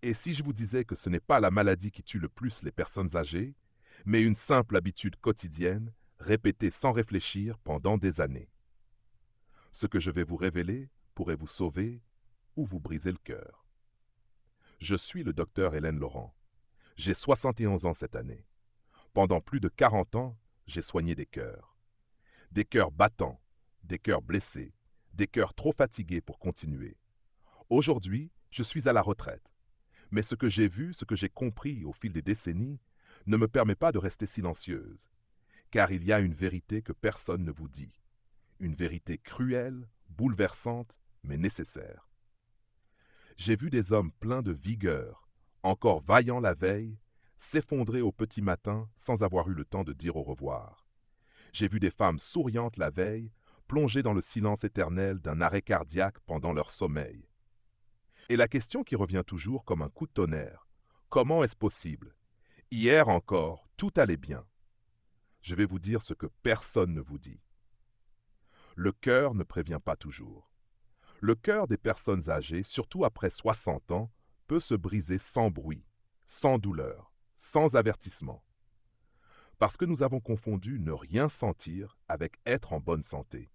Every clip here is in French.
Et si je vous disais que ce n'est pas la maladie qui tue le plus les personnes âgées, mais une simple habitude quotidienne, répétée sans réfléchir pendant des années? Ce que je vais vous révéler pourrait vous sauver ou vous briser le cœur. Je suis le docteur Hélène Laurent. J'ai 71 ans cette année. Pendant plus de 40 ans, j'ai soigné des cœurs. Des cœurs battants, des cœurs blessés, des cœurs trop fatigués pour continuer. Aujourd'hui, je suis à la retraite. Mais ce que j'ai vu, ce que j'ai compris au fil des décennies, ne me permet pas de rester silencieuse, car il y a une vérité que personne ne vous dit. Une vérité cruelle, bouleversante, mais nécessaire. J'ai vu des hommes pleins de vigueur, encore vaillants la veille, s'effondrer au petit matin sans avoir eu le temps de dire au revoir. J'ai vu des femmes souriantes la veille, plongées dans le silence éternel d'un arrêt cardiaque pendant leur sommeil. Et la question qui revient toujours comme un coup de tonnerre: comment est-ce possible? Hier encore, tout allait bien. Je vais vous dire ce que personne ne vous dit. Le cœur ne prévient pas toujours. Le cœur des personnes âgées, surtout après 60 ans, peut se briser sans bruit, sans douleur, sans avertissement. Parce que nous avons confondu ne rien sentir avec être en bonne santé.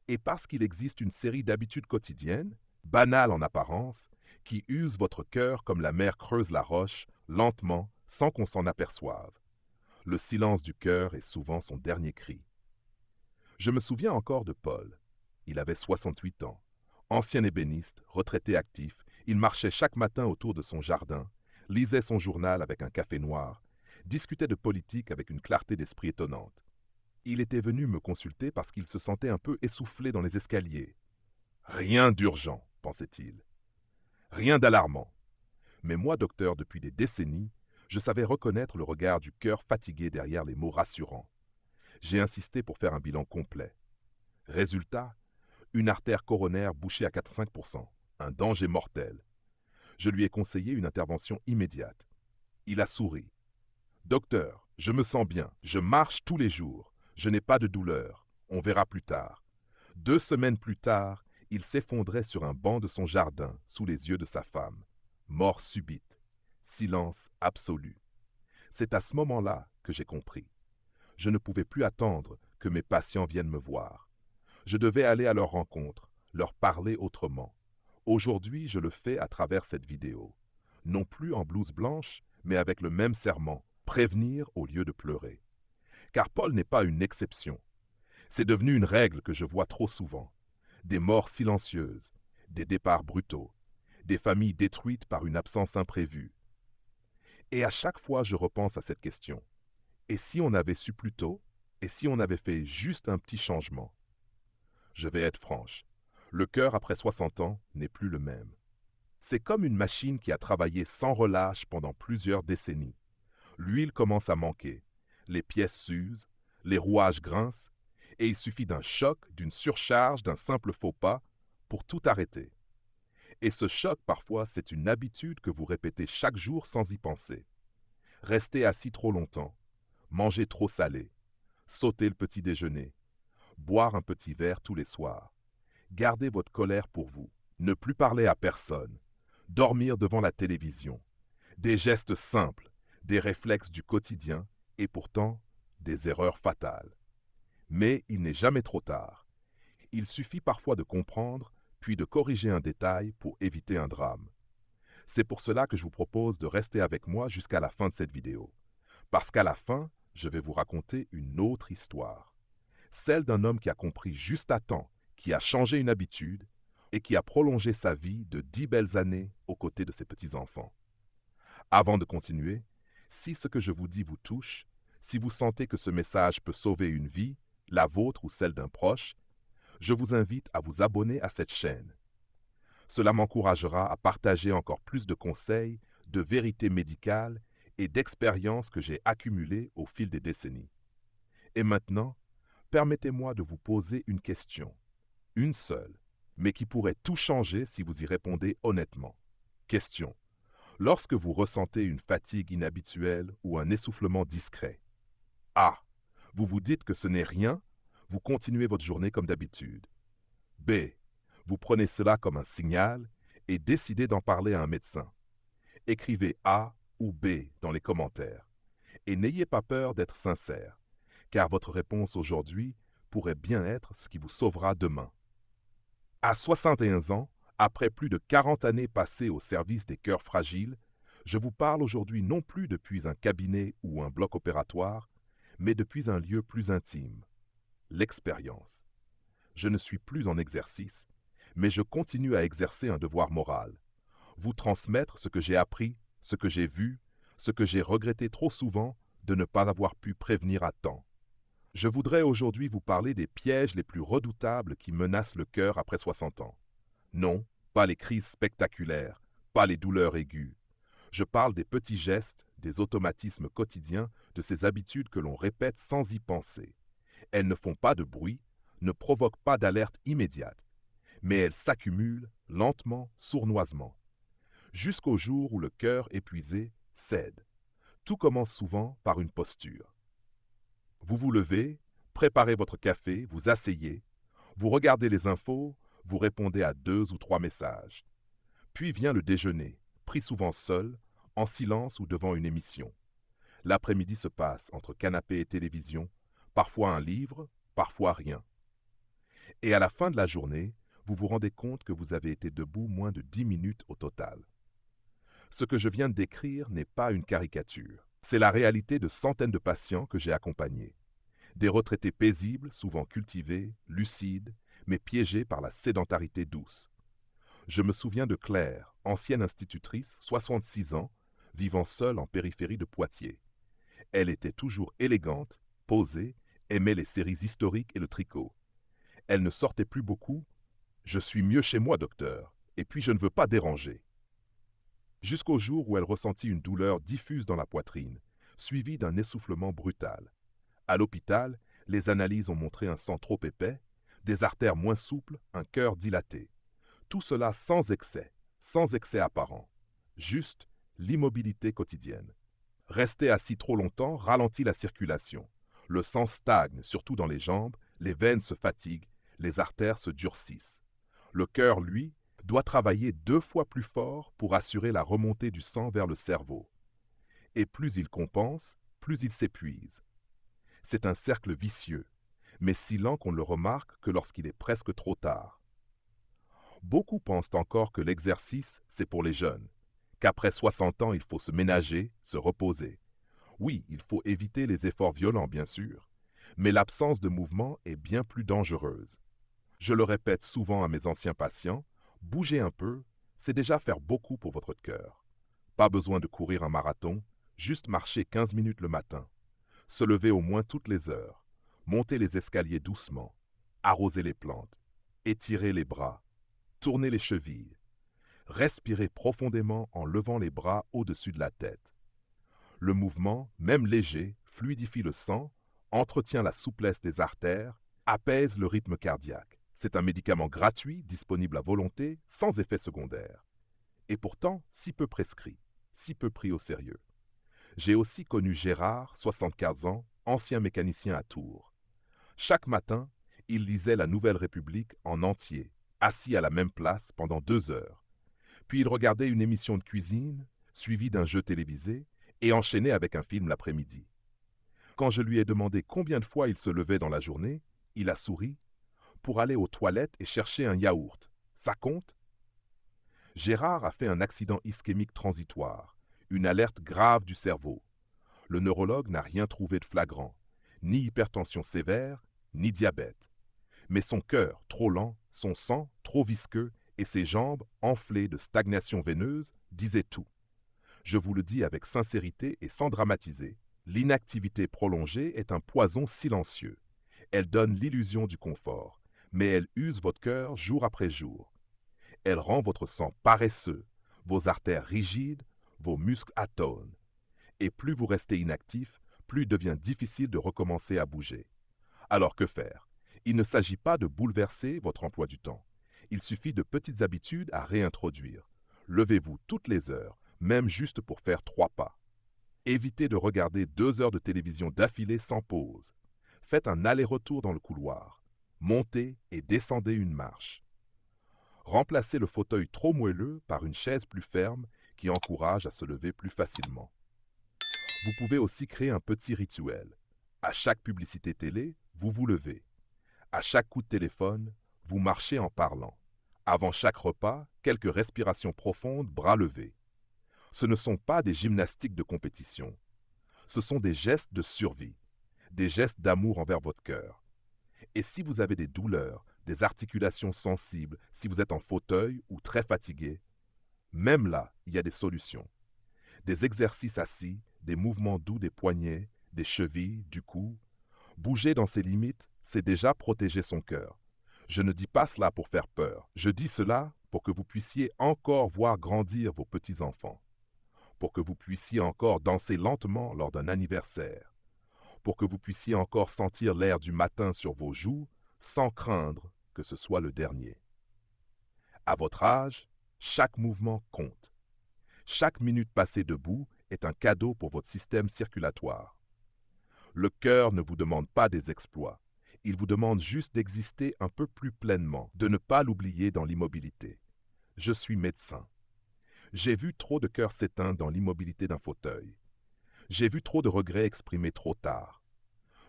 Et parce qu'il existe une série d'habitudes quotidiennes, banales en apparence, qui usent votre cœur comme la mer creuse la roche, lentement, sans qu'on s'en aperçoive. Le silence du cœur est souvent son dernier cri. Je me souviens encore de Paul. Il avait 68 ans. Ancien ébéniste, retraité actif, il marchait chaque matin autour de son jardin, lisait son journal avec un café noir, discutait de politique avec une clarté d'esprit étonnante. Il était venu me consulter parce qu'il se sentait un peu essoufflé dans les escaliers. Rien d'urgent, pensait-il. Rien d'alarmant. Mais moi, docteur, depuis des décennies, je savais reconnaître le regard du cœur fatigué derrière les mots rassurants. J'ai insisté pour faire un bilan complet. Résultat, une artère coronaire bouchée à 85%, un danger mortel. Je lui ai conseillé une intervention immédiate. Il a souri. Docteur, je me sens bien, je marche tous les jours, je n'ai pas de douleur, on verra plus tard. 2 semaines plus tard, il s'effondrait sur un banc de son jardin, sous les yeux de sa femme. Mort subite. Silence absolu. C'est à ce moment-là que j'ai compris. Je ne pouvais plus attendre que mes patients viennent me voir. Je devais aller à leur rencontre, leur parler autrement. Aujourd'hui, je le fais à travers cette vidéo. Non plus en blouse blanche, mais avec le même serment: prévenir au lieu de pleurer. Car Paul n'est pas une exception. C'est devenu une règle que je vois trop souvent. Des morts silencieuses, des départs brutaux, des familles détruites par une absence imprévue. Et à chaque fois, je repense à cette question. Et si on avait su plus tôt? Et si on avait fait juste un petit changement? Je vais être franche. Le cœur après 60 ans n'est plus le même. C'est comme une machine qui a travaillé sans relâche pendant plusieurs décennies. L'huile commence à manquer, les pièces s'usent, les rouages grincent, et il suffit d'un choc, d'une surcharge, d'un simple faux pas pour tout arrêter. Et ce choc, parfois, c'est une habitude que vous répétez chaque jour sans y penser. Rester assis trop longtemps, manger trop salé, sauter le petit déjeuner, boire un petit verre tous les soirs, garder votre colère pour vous, ne plus parler à personne, dormir devant la télévision. Des gestes simples, des réflexes du quotidien et pourtant des erreurs fatales. Mais il n'est jamais trop tard. Il suffit parfois de comprendre, puis de corriger un détail pour éviter un drame. C'est pour cela que je vous propose de rester avec moi jusqu'à la fin de cette vidéo. Parce qu'à la fin, je vais vous raconter une autre histoire. Celle d'un homme qui a compris juste à temps, qui a changé une habitude et qui a prolongé sa vie de 10 belles années aux côtés de ses petits-enfants. Avant de continuer, si ce que je vous dis vous touche, si vous sentez que ce message peut sauver une vie, la vôtre ou celle d'un proche, je vous invite à vous abonner à cette chaîne. Cela m'encouragera à partager encore plus de conseils, de vérités médicales et d'expériences que j'ai accumulées au fil des décennies. Et maintenant, permettez-moi de vous poser une question, une seule, mais qui pourrait tout changer si vous y répondez honnêtement. Question: lorsque vous ressentez une fatigue inhabituelle ou un essoufflement discret, A. Vous vous dites que ce n'est rien, vous continuez votre journée comme d'habitude. B. Vous prenez cela comme un signal et décidez d'en parler à un médecin. Écrivez A ou B dans les commentaires. Et n'ayez pas peur d'être sincère, car votre réponse aujourd'hui pourrait bien être ce qui vous sauvera demain. À 61 ans, après plus de 40 années passées au service des cœurs fragiles, je vous parle aujourd'hui non plus depuis un cabinet ou un bloc opératoire, mais depuis un lieu plus intime, l'expérience. Je ne suis plus en exercice, mais je continue à exercer un devoir moral, vous transmettre ce que j'ai appris, ce que j'ai vu, ce que j'ai regretté trop souvent de ne pas avoir pu prévenir à temps. Je voudrais aujourd'hui vous parler des pièges les plus redoutables qui menacent le cœur après 60 ans. Non, pas les crises spectaculaires, pas les douleurs aiguës. Je parle des petits gestes, des automatismes quotidiens, de ces habitudes que l'on répète sans y penser. Elles ne font pas de bruit, ne provoquent pas d'alerte immédiate, mais elles s'accumulent lentement, sournoisement, jusqu'au jour où le cœur épuisé cède. Tout commence souvent par une posture. Vous vous levez, préparez votre café, vous asseyez, vous regardez les infos, vous répondez à 2 ou 3 messages. Puis vient le déjeuner, pris souvent seul, en silence ou devant une émission. L'après-midi se passe entre canapé et télévision, parfois un livre, parfois rien. Et à la fin de la journée, vous vous rendez compte que vous avez été debout moins de 10 minutes au total. Ce que je viens de décrire n'est pas une caricature. C'est la réalité de centaines de patients que j'ai accompagnés. Des retraités paisibles, souvent cultivés, lucides, mais piégés par la sédentarité douce. Je me souviens de Claire, ancienne institutrice, 66 ans, vivant seule en périphérie de Poitiers. Elle était toujours élégante, posée, aimait les séries historiques et le tricot. Elle ne sortait plus beaucoup. Je suis mieux chez moi, docteur, et puis je ne veux pas déranger. Jusqu'au jour où elle ressentit une douleur diffuse dans la poitrine, suivie d'un essoufflement brutal. À l'hôpital, les analyses ont montré un sang trop épais, des artères moins souples, un cœur dilaté. Tout cela sans excès apparent. Juste l'immobilité quotidienne. Rester assis trop longtemps ralentit la circulation. Le sang stagne, surtout dans les jambes, les veines se fatiguent, les artères se durcissent. Le cœur, lui, doit travailler 2 fois plus fort pour assurer la remontée du sang vers le cerveau. Et plus il compense, plus il s'épuise. C'est un cercle vicieux, mais si lent qu'on ne le remarque que lorsqu'il est presque trop tard. Beaucoup pensent encore que l'exercice, c'est pour les jeunes, qu'après 60 ans, il faut se ménager, se reposer. Oui, il faut éviter les efforts violents, bien sûr, mais l'absence de mouvement est bien plus dangereuse. Je le répète souvent à mes anciens patients, bougez un peu, c'est déjà faire beaucoup pour votre cœur. Pas besoin de courir un marathon, juste marcher 15 minutes le matin. Se lever au moins toutes les heures. Monter les escaliers doucement. Arroser les plantes. Étirer les bras. Tourner les chevilles. Respirer profondément en levant les bras au-dessus de la tête. Le mouvement, même léger, fluidifie le sang, entretient la souplesse des artères, apaise le rythme cardiaque. C'est un médicament gratuit, disponible à volonté, sans effet secondaire. Et pourtant, si peu prescrit, si peu pris au sérieux. J'ai aussi connu Gérard, 75 ans, ancien mécanicien à Tours. Chaque matin, il lisait La Nouvelle République en entier, assis à la même place pendant 2 heures. Puis il regardait une émission de cuisine, suivie d'un jeu télévisé, et enchaînait avec un film l'après-midi. Quand je lui ai demandé combien de fois il se levait dans la journée, il a souri. Pour aller aux toilettes et chercher un yaourt. Ça compte? Gérard a fait un accident ischémique transitoire, une alerte grave du cerveau. Le neurologue n'a rien trouvé de flagrant, ni hypertension sévère, ni diabète. Mais son cœur trop lent, son sang trop visqueux et ses jambes enflées de stagnation veineuse disaient tout. Je vous le dis avec sincérité et sans dramatiser, l'inactivité prolongée est un poison silencieux. Elle donne l'illusion du confort, mais elle use votre cœur jour après jour. Elle rend votre sang paresseux, vos artères rigides, vos muscles atones. Et plus vous restez inactif, plus il devient difficile de recommencer à bouger. Alors que faire? Il ne s'agit pas de bouleverser votre emploi du temps. Il suffit de petites habitudes à réintroduire. Levez-vous toutes les heures, même juste pour faire 3 pas. Évitez de regarder 2 heures de télévision d'affilée sans pause. Faites un aller-retour dans le couloir. Montez et descendez une marche. Remplacez le fauteuil trop moelleux par une chaise plus ferme qui encourage à se lever plus facilement. Vous pouvez aussi créer un petit rituel. À chaque publicité télé, vous vous levez. À chaque coup de téléphone, vous marchez en parlant. Avant chaque repas, quelques respirations profondes, bras levés. Ce ne sont pas des gymnastiques de compétition. Ce sont des gestes de survie, des gestes d'amour envers votre cœur. Et si vous avez des douleurs, des articulations sensibles, si vous êtes en fauteuil ou très fatigué, même là, il y a des solutions. Des exercices assis, des mouvements doux des poignets, des chevilles, du cou. Bouger dans ses limites, c'est déjà protéger son cœur. Je ne dis pas cela pour faire peur. Je dis cela pour que vous puissiez encore voir grandir vos petits-enfants. Pour que vous puissiez encore danser lentement lors d'un anniversaire. Pour que vous puissiez encore sentir l'air du matin sur vos joues sans craindre que ce soit le dernier. À votre âge, chaque mouvement compte. Chaque minute passée debout est un cadeau pour votre système circulatoire. Le cœur ne vous demande pas des exploits. Il vous demande juste d'exister un peu plus pleinement, de ne pas l'oublier dans l'immobilité. Je suis médecin. J'ai vu trop de cœurs s'éteindre dans l'immobilité d'un fauteuil. J'ai vu trop de regrets exprimés trop tard.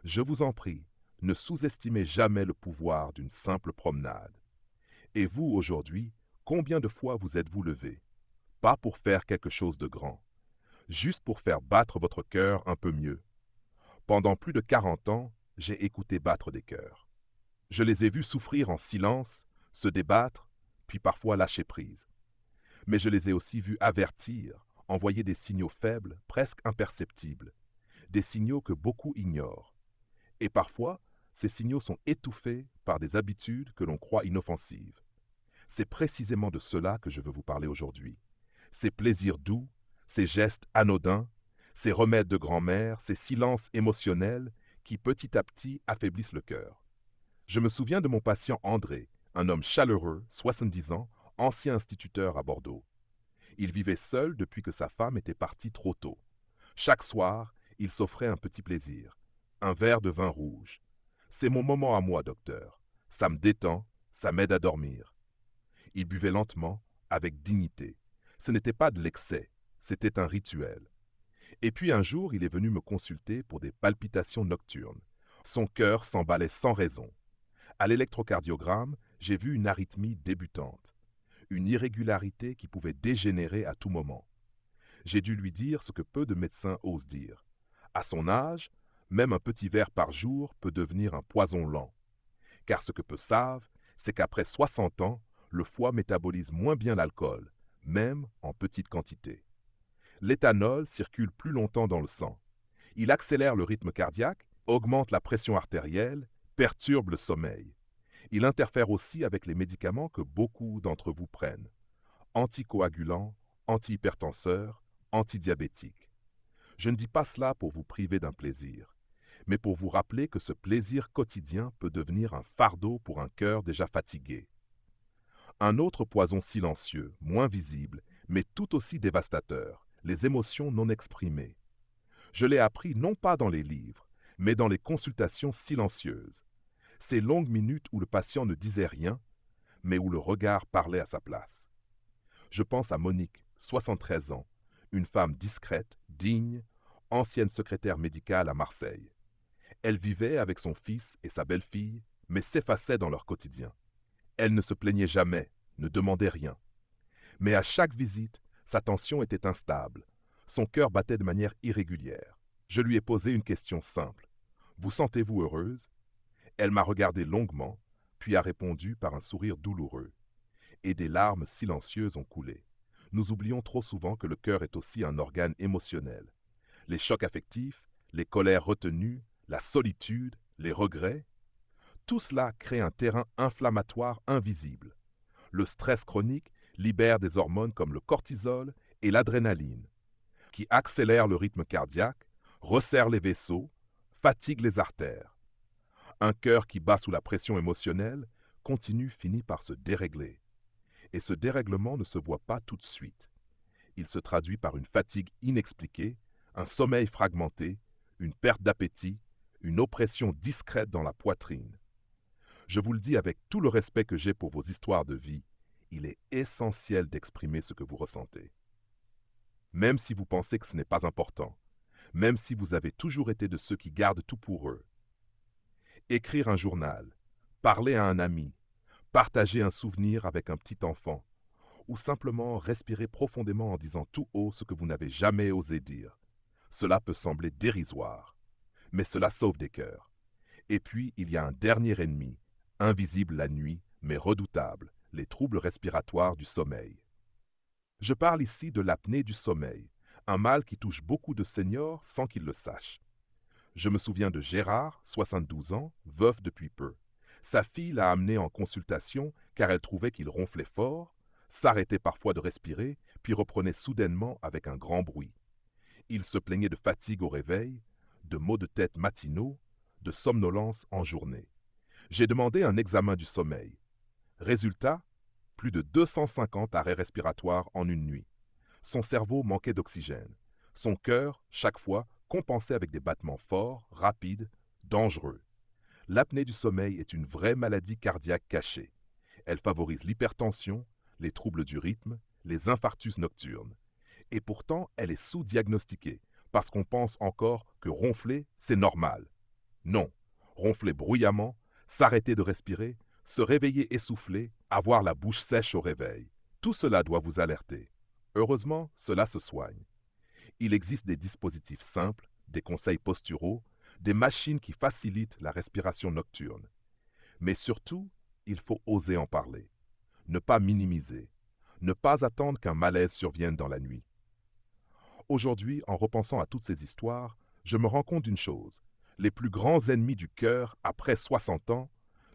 Je vous en prie, ne sous-estimez jamais le pouvoir d'une simple promenade. Et vous, aujourd'hui, combien de fois vous êtes-vous levé? Pas pour faire quelque chose de grand, juste pour faire battre votre cœur un peu mieux. Pendant plus de 40 ans, j'ai écouté battre des cœurs. Je les ai vus souffrir en silence, se débattre, puis parfois lâcher prise. Mais je les ai aussi vus avertir, envoyer des signaux faibles, presque imperceptibles, des signaux que beaucoup ignorent. Et parfois, ces signaux sont étouffés par des habitudes que l'on croit inoffensives. C'est précisément de cela que je veux vous parler aujourd'hui. Ces plaisirs doux, ces gestes anodins, ces remèdes de grand-mère, ces silences émotionnels qui petit à petit affaiblissent le cœur. Je me souviens de mon patient André, un homme chaleureux, 70 ans, ancien instituteur à Bordeaux. Il vivait seul depuis que sa femme était partie trop tôt. Chaque soir, il s'offrait un petit plaisir, un verre de vin rouge. C'est mon moment à moi, docteur. Ça me détend, ça m'aide à dormir. Il buvait lentement, avec dignité. Ce n'était pas de l'excès, c'était un rituel. Et puis un jour, il est venu me consulter pour des palpitations nocturnes. Son cœur s'emballait sans raison. À l'électrocardiogramme, j'ai vu une arythmie débutante, une irrégularité qui pouvait dégénérer à tout moment. J'ai dû lui dire ce que peu de médecins osent dire. À son âge, même un petit verre par jour peut devenir un poison lent. Car ce que peu savent, c'est qu'après 60 ans, le foie métabolise moins bien l'alcool, même en petite quantité. L'éthanol circule plus longtemps dans le sang. Il accélère le rythme cardiaque, augmente la pression artérielle, perturbe le sommeil. Il interfère aussi avec les médicaments que beaucoup d'entre vous prennent. Anticoagulants, antihypertenseurs, antidiabétiques. Je ne dis pas cela pour vous priver d'un plaisir, mais pour vous rappeler que ce plaisir quotidien peut devenir un fardeau pour un cœur déjà fatigué. Un autre poison silencieux, moins visible, mais tout aussi dévastateur, les émotions non exprimées. Je l'ai appris non pas dans les livres, mais dans les consultations silencieuses. Ces longues minutes où le patient ne disait rien, mais où le regard parlait à sa place. Je pense à Monique, 73 ans, une femme discrète, digne, ancienne secrétaire médicale à Marseille. Elle vivait avec son fils et sa belle-fille, mais s'effaçait dans leur quotidien. Elle ne se plaignait jamais, ne demandait rien. Mais à chaque visite, sa tension était instable. Son cœur battait de manière irrégulière. Je lui ai posé une question simple. « Vous sentez-vous heureuse ?» Elle m'a regardé longuement, puis a répondu par un sourire douloureux. Et des larmes silencieuses ont coulé. Nous oublions trop souvent que le cœur est aussi un organe émotionnel. Les chocs affectifs, les colères retenues, la solitude, les regrets, tout cela crée un terrain inflammatoire invisible. Le stress chronique libère des hormones comme le cortisol et l'adrénaline, qui accélèrent le rythme cardiaque, resserrent les vaisseaux, fatiguent les artères. Un cœur qui bat sous la pression émotionnelle finit par se dérégler. Et ce dérèglement ne se voit pas tout de suite. Il se traduit par une fatigue inexpliquée, un sommeil fragmenté, une perte d'appétit, une oppression discrète dans la poitrine. Je vous le dis avec tout le respect que j'ai pour vos histoires de vie, il est essentiel d'exprimer ce que vous ressentez. même si vous pensez que ce n'est pas important, même si vous avez toujours été de ceux qui gardent tout pour eux. Écrire un journal, parler à un ami, partager un souvenir avec un petit enfant, ou simplement respirer profondément en disant tout haut ce que vous n'avez jamais osé dire. Cela peut sembler dérisoire, mais cela sauve des cœurs. Et puis, il y a un dernier ennemi, invisible la nuit, mais redoutable, les troubles respiratoires du sommeil. Je parle ici de l'apnée du sommeil, un mal qui touche beaucoup de seniors sans qu'ils le sachent. Je me souviens de Gérard, 72 ans, veuf depuis peu. Sa fille l'a amené en consultation car elle trouvait qu'il ronflait fort, s'arrêtait parfois de respirer, puis reprenait soudainement avec un grand bruit. Il se plaignait de fatigue au réveil, de maux de tête matinaux, de somnolence en journée. J'ai demandé un examen du sommeil. Résultat, plus de 250 arrêts respiratoires en une nuit. Son cerveau manquait d'oxygène. Son cœur, chaque fois, compensait avec des battements forts, rapides, dangereux. L'apnée du sommeil est une vraie maladie cardiaque cachée. Elle favorise l'hypertension, les troubles du rythme, les infarctus nocturnes. Et pourtant, elle est sous-diagnostiquée, parce qu'on pense encore que ronfler, c'est normal. Non, ronfler bruyamment, s'arrêter de respirer, se réveiller essoufflé, avoir la bouche sèche au réveil. Tout cela doit vous alerter. Heureusement, cela se soigne. Il existe des dispositifs simples, des conseils posturaux, des machines qui facilitent la respiration nocturne. Mais surtout, il faut oser en parler. Ne pas minimiser. Ne pas attendre qu'un malaise survienne dans la nuit. Aujourd'hui, en repensant à toutes ces histoires, je me rends compte d'une chose. Les plus grands ennemis du cœur, après 60 ans,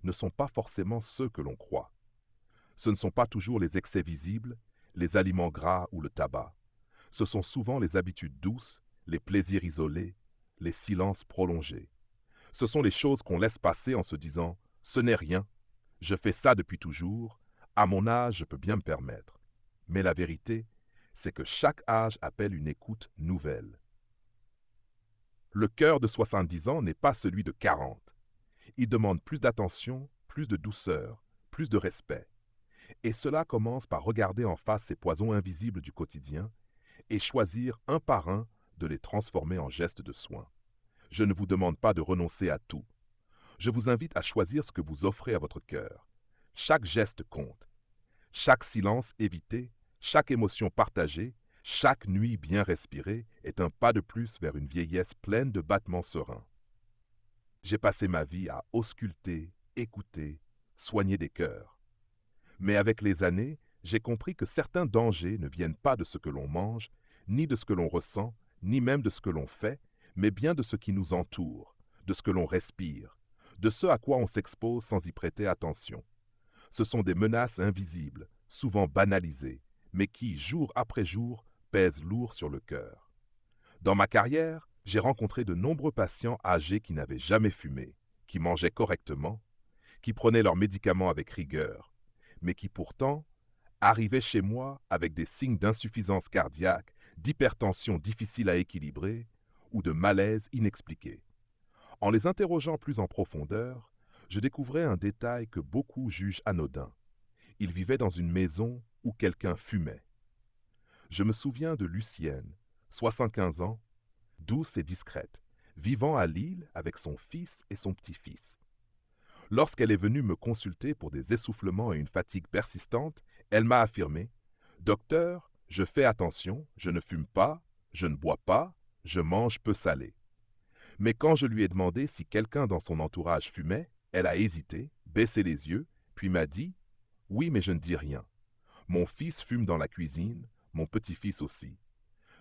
ne sont pas forcément ceux que l'on croit. Ce ne sont pas toujours les excès visibles, les aliments gras ou le tabac. Ce sont souvent les habitudes douces, les plaisirs isolés, les silences prolongés. Ce sont les choses qu'on laisse passer en se disant « ce n'est rien, je fais ça depuis toujours, à mon âge je peux bien me permettre ». Mais la vérité, c'est que chaque âge appelle une écoute nouvelle. Le cœur de 70 ans n'est pas celui de 40. Il demande plus d'attention, plus de douceur, plus de respect. Et cela commence par regarder en face ces poisons invisibles du quotidien et choisir un par un de les transformer en gestes de soin. Je ne vous demande pas de renoncer à tout. Je vous invite à choisir ce que vous offrez à votre cœur. Chaque geste compte. Chaque silence évité, chaque émotion partagée, chaque nuit bien respirée est un pas de plus vers une vieillesse pleine de battements sereins. J'ai passé ma vie à ausculter, écouter, soigner des cœurs. Mais avec les années, j'ai compris que certains dangers ne viennent pas de ce que l'on mange, ni de ce que l'on ressent, ni même de ce que l'on fait, mais bien de ce qui nous entoure, de ce que l'on respire, de ce à quoi on s'expose sans y prêter attention. Ce sont des menaces invisibles, souvent banalisées, mais qui, jour après jour, pèsent lourd sur le cœur. Dans ma carrière, j'ai rencontré de nombreux patients âgés qui n'avaient jamais fumé, qui mangeaient correctement, qui prenaient leurs médicaments avec rigueur, mais qui pourtant arrivaient chez moi avec des signes d'insuffisance cardiaque, d'hypertension difficile à équilibrer ou de malaise inexpliqué. En les interrogeant plus en profondeur, je découvrais un détail que beaucoup jugent anodin. Ils vivaient dans une maison où quelqu'un fumait. Je me souviens de Lucienne, 75 ans, douce et discrète, vivant à Lille avec son fils et son petit-fils. Lorsqu'elle est venue me consulter pour des essoufflements et une fatigue persistante, elle m'a affirmé « Docteur, je fais attention, je ne fume pas, je ne bois pas, je mange peu salé. » Mais quand je lui ai demandé si quelqu'un dans son entourage fumait, elle a hésité, baissé les yeux, puis m'a dit « Oui, mais je ne dis rien. Mon fils fume dans la cuisine, mon petit-fils aussi.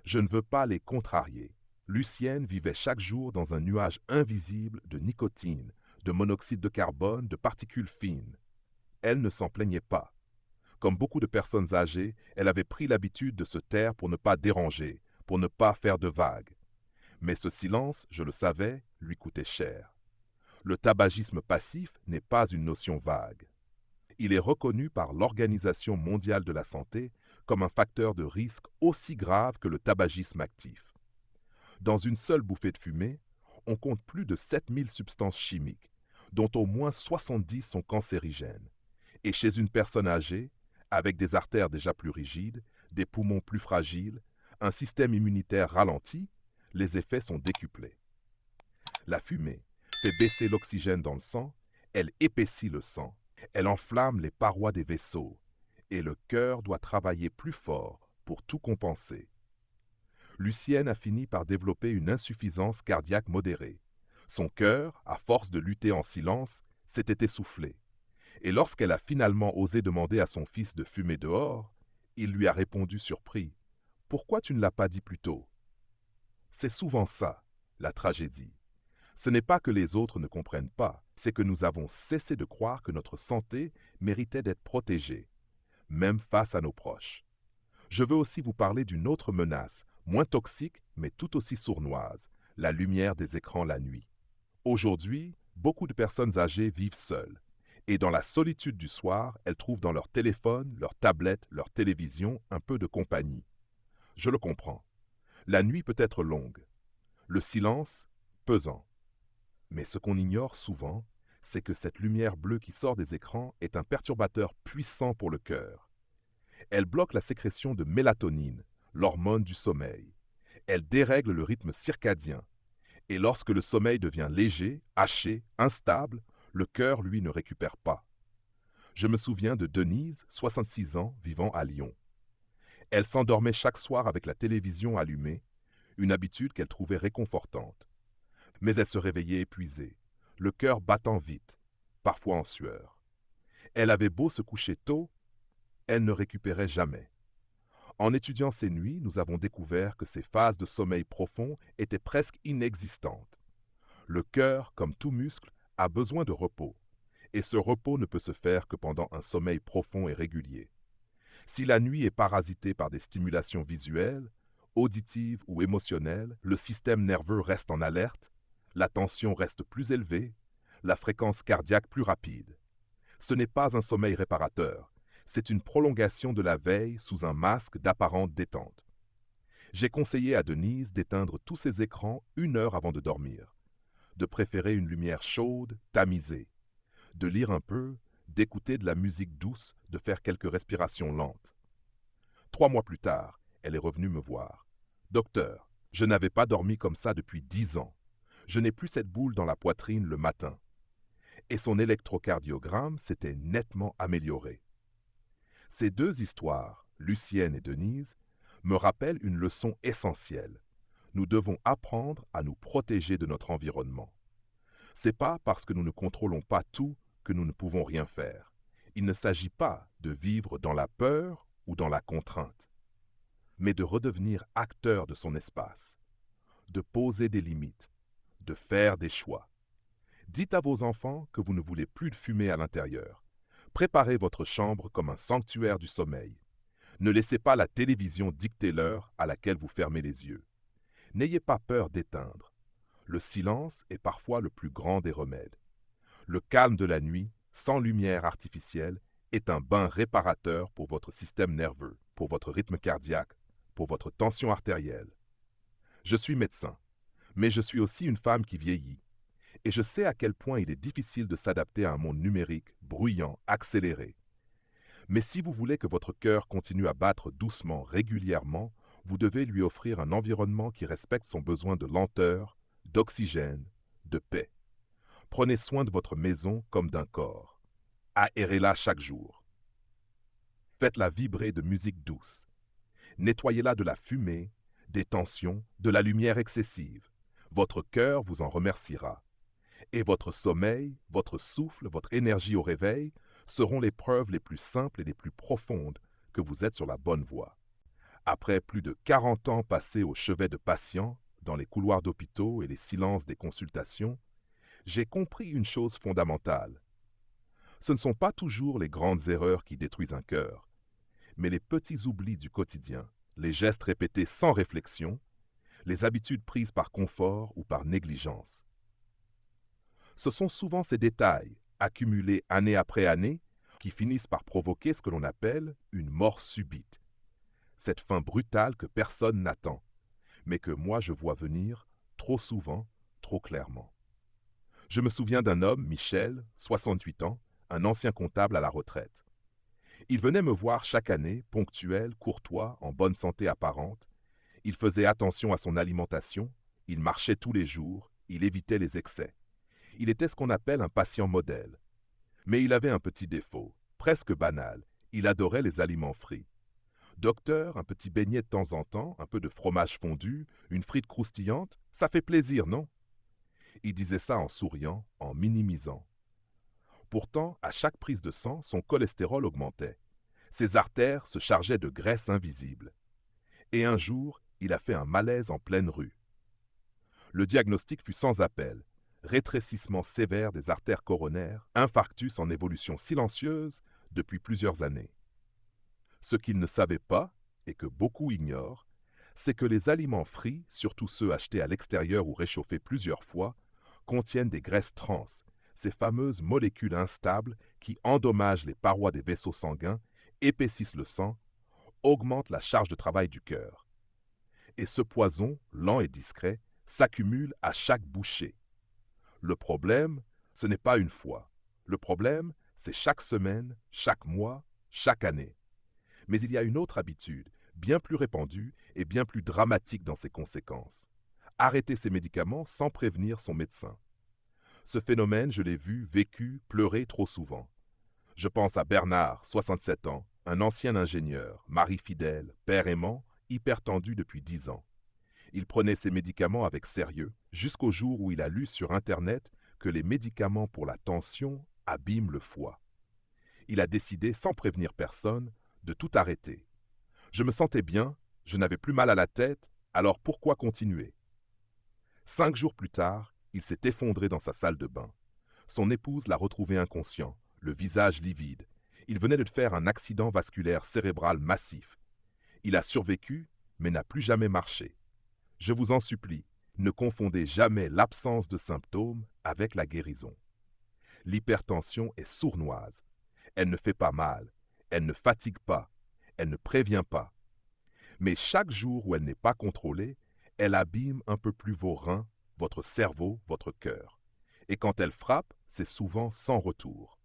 Je ne veux pas les contrarier. » Lucienne vivait chaque jour dans un nuage invisible de nicotine, de monoxyde de carbone, de particules fines. Elle ne s'en plaignait pas. Comme beaucoup de personnes âgées, elle avait pris l'habitude de se taire pour ne pas déranger, pour ne pas faire de vagues. Mais ce silence, je le savais, lui coûtait cher. Le tabagisme passif n'est pas une notion vague. Il est reconnu par l'Organisation mondiale de la santé comme un facteur de risque aussi grave que le tabagisme actif. Dans une seule bouffée de fumée, on compte plus de 7000 substances chimiques, dont au moins 70 sont cancérigènes. Et chez une personne âgée, avec des artères déjà plus rigides, des poumons plus fragiles, Un système immunitaire ralenti, les effets sont décuplés. La fumée fait baisser l'oxygène dans le sang, elle épaissit le sang, elle enflamme les parois des vaisseaux, et le cœur doit travailler plus fort pour tout compenser. Lucienne a fini par développer une insuffisance cardiaque modérée. Son cœur, à force de lutter en silence, s'était essoufflé. Et lorsqu'elle a finalement osé demander à son fils de fumer dehors, il lui a répondu surpris. « Pourquoi tu ne l'as pas dit plus tôt ?» C'est souvent ça, la tragédie. Ce n'est pas que les autres ne comprennent pas, c'est que nous avons cessé de croire que notre santé méritait d'être protégée, même face à nos proches. Je veux aussi vous parler d'une autre menace, moins toxique mais tout aussi sournoise, la lumière des écrans la nuit. Aujourd'hui, beaucoup de personnes âgées vivent seules. Et dans la solitude du soir, elles trouvent dans leur téléphone, leur tablette, leur télévision un peu de compagnie. Je le comprends. La nuit peut être longue. Le silence, pesant. Mais ce qu'on ignore souvent, c'est que cette lumière bleue qui sort des écrans est un perturbateur puissant pour le cœur. Elle bloque la sécrétion de mélatonine, l'hormone du sommeil. Elle dérègle le rythme circadien. Et lorsque le sommeil devient léger, haché, instable, le cœur, lui, ne récupère pas. Je me souviens de Denise, 66 ans, vivant à Lyon. Elle s'endormait chaque soir avec la télévision allumée, une habitude qu'elle trouvait réconfortante. Mais elle se réveillait épuisée, le cœur battant vite, parfois en sueur. Elle avait beau se coucher tôt, elle ne récupérait jamais. En étudiant ces nuits, nous avons découvert que ces phases de sommeil profond étaient presque inexistantes. Le cœur, comme tout muscle, a besoin de repos, et ce repos ne peut se faire que pendant un sommeil profond et régulier. Si la nuit est parasitée par des stimulations visuelles, auditives ou émotionnelles, le système nerveux reste en alerte, la tension reste plus élevée, la fréquence cardiaque plus rapide. Ce n'est pas un sommeil réparateur, c'est une prolongation de la veille sous un masque d'apparente détente. J'ai conseillé à Denise d'éteindre tous ses écrans 1 heure avant de dormir, de préférer une lumière chaude, tamisée, de lire un peu, d'écouter de la musique douce, de faire quelques respirations lentes. 3 mois plus tard, elle est revenue me voir. « Docteur, je n'avais pas dormi comme ça depuis 10 ans. Je n'ai plus cette boule dans la poitrine le matin. » Et son électrocardiogramme s'était nettement amélioré. Ces deux histoires, Lucienne et Denise, me rappellent une leçon essentielle. Nous devons apprendre à nous protéger de notre environnement. C'est pas parce que nous ne contrôlons pas tout que nous ne pouvons rien faire. Il ne s'agit pas de vivre dans la peur ou dans la contrainte, mais de redevenir acteur de son espace, de poser des limites, de faire des choix. Dites à vos enfants que vous ne voulez plus de fumée à l'intérieur. Préparez votre chambre comme un sanctuaire du sommeil. Ne laissez pas la télévision dicter l'heure à laquelle vous fermez les yeux. N'ayez pas peur d'éteindre. Le silence est parfois le plus grand des remèdes. Le calme de la nuit, sans lumière artificielle, est un bain réparateur pour votre système nerveux, pour votre rythme cardiaque, pour votre tension artérielle. Je suis médecin, mais je suis aussi une femme qui vieillit. Et je sais à quel point il est difficile de s'adapter à un monde numérique, bruyant, accéléré. Mais si vous voulez que votre cœur continue à battre doucement, régulièrement, vous devez lui offrir un environnement qui respecte son besoin de lenteur, d'oxygène, de paix. Prenez soin de votre maison comme d'un corps. Aérez-la chaque jour. Faites-la vibrer de musique douce. Nettoyez-la de la fumée, des tensions, de la lumière excessive. Votre cœur vous en remerciera. Et votre sommeil, votre souffle, votre énergie au réveil seront les preuves les plus simples et les plus profondes que vous êtes sur la bonne voie. Après plus de 40 ans passés au chevet de patients, dans les couloirs d'hôpitaux et les silences des consultations, j'ai compris une chose fondamentale. Ce ne sont pas toujours les grandes erreurs qui détruisent un cœur, mais les petits oublis du quotidien, les gestes répétés sans réflexion, les habitudes prises par confort ou par négligence. Ce sont souvent ces détails, accumulés année après année, qui finissent par provoquer ce que l'on appelle une mort subite. Cette fin brutale que personne n'attend, mais que moi je vois venir trop souvent, trop clairement. Je me souviens d'un homme, Michel, 68 ans, un ancien comptable à la retraite. Il venait me voir chaque année, ponctuel, courtois, en bonne santé apparente, Il faisait attention à son alimentation, il marchait tous les jours, il évitait les excès. Il était ce qu'on appelle un patient modèle. Mais il avait un petit défaut, presque banal, il adorait les aliments frits. Docteur, un petit beignet de temps en temps, un peu de fromage fondu, une frite croustillante, ça fait plaisir, non? Il disait ça en souriant, en minimisant. Pourtant, à chaque prise de sang, son cholestérol augmentait. Ses artères se chargeaient de graisse invisible. Et un jour, il a fait un malaise en pleine rue. Le diagnostic fut sans appel. Rétrécissement sévère des artères coronaires, infarctus en évolution silencieuse depuis plusieurs années. Ce qu'il ne savait pas, et que beaucoup ignorent, c'est que les aliments frits, surtout ceux achetés à l'extérieur ou réchauffés plusieurs fois, contiennent des graisses trans, ces fameuses molécules instables qui endommagent les parois des vaisseaux sanguins, épaississent le sang, augmentent la charge de travail du cœur. Et ce poison, lent et discret, s'accumule à chaque bouchée. Le problème, ce n'est pas une fois. Le problème, c'est chaque semaine, chaque mois, chaque année. Mais il y a une autre habitude, bien plus répandue et bien plus dramatique dans ses conséquences. Arrêter ses médicaments sans prévenir son médecin. Ce phénomène, je l'ai vu, vécu, pleuré trop souvent. Je pense à Bernard, 67 ans, un ancien ingénieur, mari fidèle, père aimant, hypertendu depuis 10 ans. Il prenait ses médicaments avec sérieux, jusqu'au jour où il a lu sur Internet que les médicaments pour la tension abîment le foie. Il a décidé, sans prévenir personne, de tout arrêter. Je me sentais bien, je n'avais plus mal à la tête, alors pourquoi continuer? 5 jours plus tard, il s'est effondré dans sa salle de bain. Son épouse l'a retrouvé inconscient, le visage livide. Il venait de faire un accident vasculaire cérébral massif. Il a survécu, mais n'a plus jamais marché. Je vous en supplie, ne confondez jamais l'absence de symptômes avec la guérison. L'hypertension est sournoise. Elle ne fait pas mal, elle ne fatigue pas, elle ne prévient pas. Mais chaque jour où elle n'est pas contrôlée, elle abîme un peu plus vos reins, votre cerveau, votre cœur. Et quand elle frappe, c'est souvent sans retour.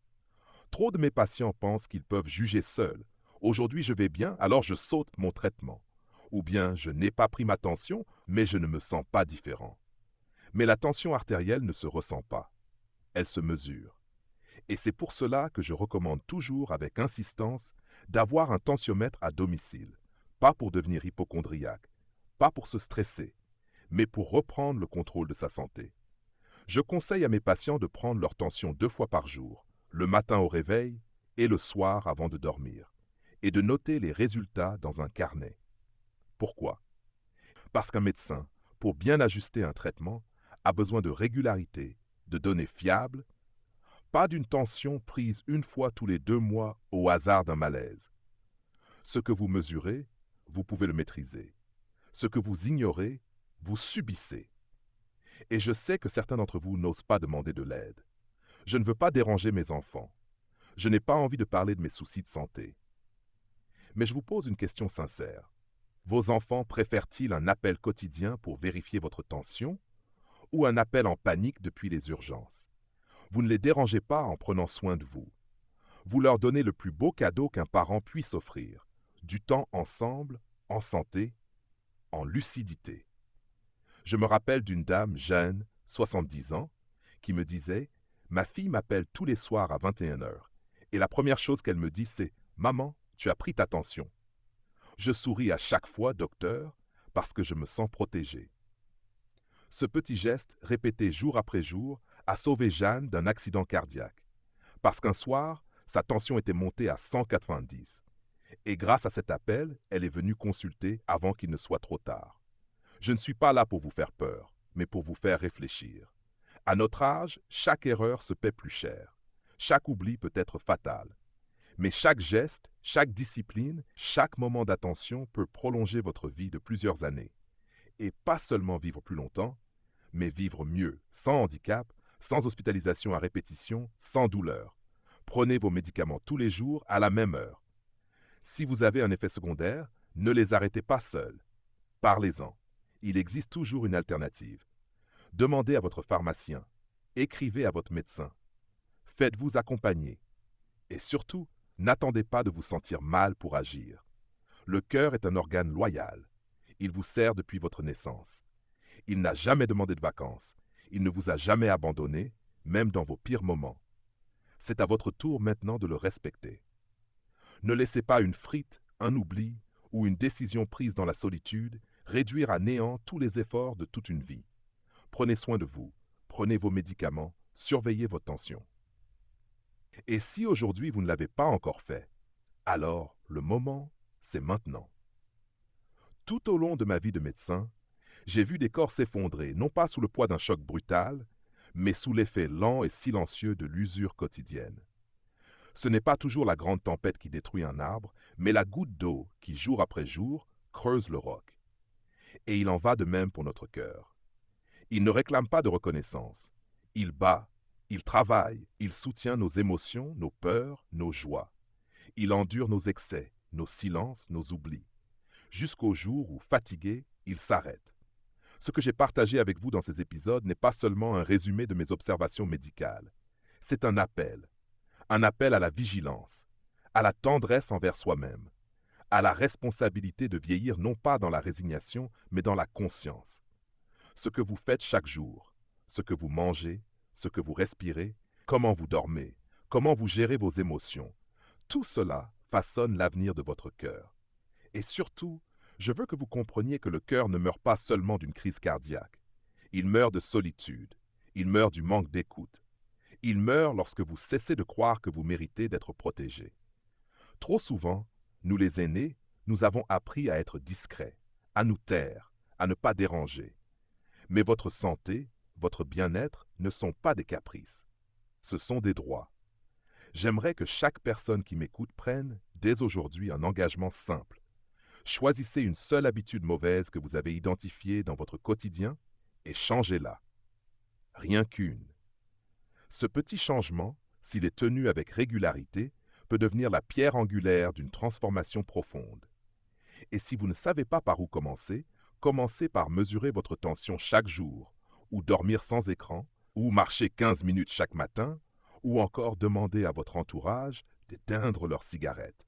Trop de mes patients pensent qu'ils peuvent juger seuls. Aujourd'hui, je vais bien, alors je saute mon traitement. Ou bien, je n'ai pas pris ma tension, mais je ne me sens pas différent. Mais la tension artérielle ne se ressent pas. Elle se mesure. Et c'est pour cela que je recommande toujours avec insistance d'avoir un tensiomètre à domicile. Pas pour devenir hypocondriaque, pas pour se stresser, mais pour reprendre le contrôle de sa santé. Je conseille à mes patients de prendre leur tension 2 fois par jour, le matin au réveil et le soir avant de dormir, et de noter les résultats dans un carnet. Pourquoi? Parce qu'un médecin, pour bien ajuster un traitement, a besoin de régularité, de données fiables, pas d'une tension prise une fois tous les 2 mois au hasard d'un malaise. Ce que vous mesurez, vous pouvez le maîtriser. Ce que vous ignorez, vous subissez. Et je sais que certains d'entre vous n'osent pas demander de l'aide. Je ne veux pas déranger mes enfants. Je n'ai pas envie de parler de mes soucis de santé. Mais je vous pose une question sincère. Vos enfants préfèrent-ils un appel quotidien pour vérifier votre tension ou un appel en panique depuis les urgences? Vous ne les dérangez pas en prenant soin de vous. Vous leur donnez le plus beau cadeau qu'un parent puisse offrir, du temps ensemble, en santé, en lucidité. Je me rappelle d'une dame jeune, 70 ans, qui me disait « Ma fille m'appelle tous les soirs à 21h, et la première chose qu'elle me dit c'est « Maman, tu as pris ta tension ». Je souris à chaque fois, docteur, parce que je me sens protégé. Ce petit geste, répété jour après jour, a sauvé Jeanne d'un accident cardiaque. Parce qu'un soir, sa tension était montée à 190. Et grâce à cet appel, elle est venue consulter avant qu'il ne soit trop tard. Je ne suis pas là pour vous faire peur, mais pour vous faire réfléchir. À notre âge, chaque erreur se paie plus cher. Chaque oubli peut être fatal. Mais chaque geste, chaque discipline, chaque moment d'attention peut prolonger votre vie de plusieurs années. Et pas seulement vivre plus longtemps, mais vivre mieux, sans handicap, sans hospitalisation à répétition, sans douleur. Prenez vos médicaments tous les jours à la même heure. Si vous avez un effet secondaire, ne les arrêtez pas seuls. Parlez-en. Il existe toujours une alternative. Demandez à votre pharmacien. Écrivez à votre médecin. Faites-vous accompagner. Et surtout, n'attendez pas de vous sentir mal pour agir. Le cœur est un organe loyal. Il vous sert depuis votre naissance. Il n'a jamais demandé de vacances. Il ne vous a jamais abandonné, même dans vos pires moments. C'est à votre tour maintenant de le respecter. Ne laissez pas une frite, un oubli ou une décision prise dans la solitude réduire à néant tous les efforts de toute une vie. Prenez soin de vous, prenez vos médicaments, surveillez votre tension. Et si aujourd'hui vous ne l'avez pas encore fait, alors le moment, c'est maintenant. Tout au long de ma vie de médecin, j'ai vu des corps s'effondrer, non pas sous le poids d'un choc brutal, mais sous l'effet lent et silencieux de l'usure quotidienne. Ce n'est pas toujours la grande tempête qui détruit un arbre, mais la goutte d'eau qui, jour après jour, creuse le roc. Et il en va de même pour notre cœur. Il ne réclame pas de reconnaissance. Il bat, il travaille, il soutient nos émotions, nos peurs, nos joies. Il endure nos excès, nos silences, nos oublis. Jusqu'au jour où, fatigué, il s'arrête. Ce que j'ai partagé avec vous dans ces épisodes n'est pas seulement un résumé de mes observations médicales. C'est un appel à la vigilance, à la tendresse envers soi-même, à la responsabilité de vieillir non pas dans la résignation, mais dans la conscience. Ce que vous faites chaque jour, ce que vous mangez, ce que vous respirez, comment vous dormez, comment vous gérez vos émotions, tout cela façonne l'avenir de votre cœur. Et surtout, je veux que vous compreniez que le cœur ne meurt pas seulement d'une crise cardiaque. Il meurt de solitude, il meurt du manque d'écoute. Il meurt lorsque vous cessez de croire que vous méritez d'être protégé. Trop souvent, nous les aînés, nous avons appris à être discrets, à nous taire, à ne pas déranger. Mais votre santé, votre bien-être ne sont pas des caprices. Ce sont des droits. J'aimerais que chaque personne qui m'écoute prenne, dès aujourd'hui, un engagement simple. Choisissez une seule habitude mauvaise que vous avez identifiée dans votre quotidien et changez-la. Rien qu'une. Ce petit changement, s'il est tenu avec régularité, peut devenir la pierre angulaire d'une transformation profonde. Et si vous ne savez pas par où commencer, commencez par mesurer votre tension chaque jour, ou dormir sans écran, ou marcher 15 minutes chaque matin, ou encore demander à votre entourage d'éteindre leurs cigarettes.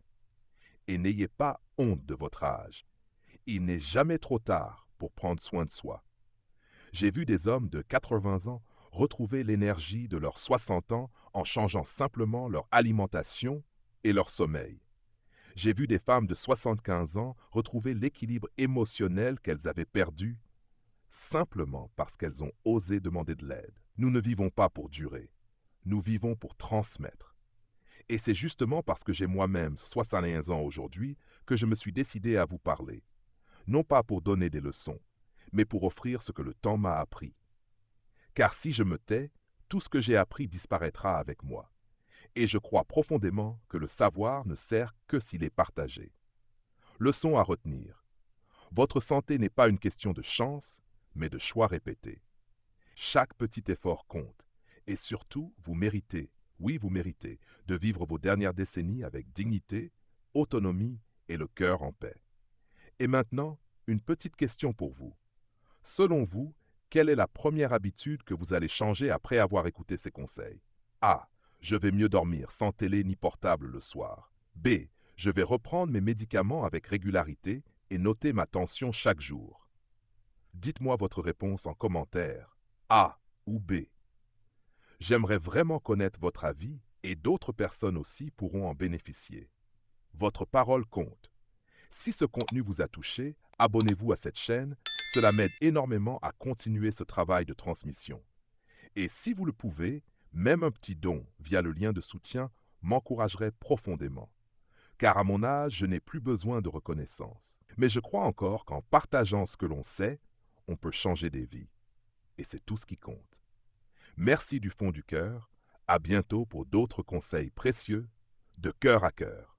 Et n'ayez pas honte de votre âge. Il n'est jamais trop tard pour prendre soin de soi. J'ai vu des hommes de 80 ans retrouver l'énergie de leurs 60 ans en changeant simplement leur alimentation et leur sommeil. J'ai vu des femmes de 75 ans retrouver l'équilibre émotionnel qu'elles avaient perdu simplement parce qu'elles ont osé demander de l'aide. Nous ne vivons pas pour durer, nous vivons pour transmettre. Et c'est justement parce que j'ai moi-même 61 ans aujourd'hui que je me suis décidé à vous parler. Non pas pour donner des leçons, mais pour offrir ce que le temps m'a appris. Car si je me tais, tout ce que j'ai appris disparaîtra avec moi. Et je crois profondément que le savoir ne sert que s'il est partagé. Leçon à retenir. Votre santé n'est pas une question de chance, mais de choix répétés. Chaque petit effort compte. Et surtout, vous méritez, oui vous méritez, de vivre vos dernières décennies avec dignité, autonomie et le cœur en paix. Et maintenant, une petite question pour vous. Selon vous, quelle est la première habitude que vous allez changer après avoir écouté ces conseils? A. Je vais mieux dormir sans télé ni portable le soir. B. Je vais reprendre mes médicaments avec régularité et noter ma tension chaque jour. Dites-moi votre réponse en commentaire. A ou B. J'aimerais vraiment connaître votre avis et d'autres personnes aussi pourront en bénéficier. Votre parole compte. Si ce contenu vous a touché, abonnez-vous à cette chaîne. Cela m'aide énormément à continuer ce travail de transmission. Et si vous le pouvez, même un petit don via le lien de soutien m'encouragerait profondément. Car à mon âge, je n'ai plus besoin de reconnaissance. Mais je crois encore qu'en partageant ce que l'on sait, on peut changer des vies. Et c'est tout ce qui compte. Merci du fond du cœur. À bientôt pour d'autres conseils précieux de cœur à cœur.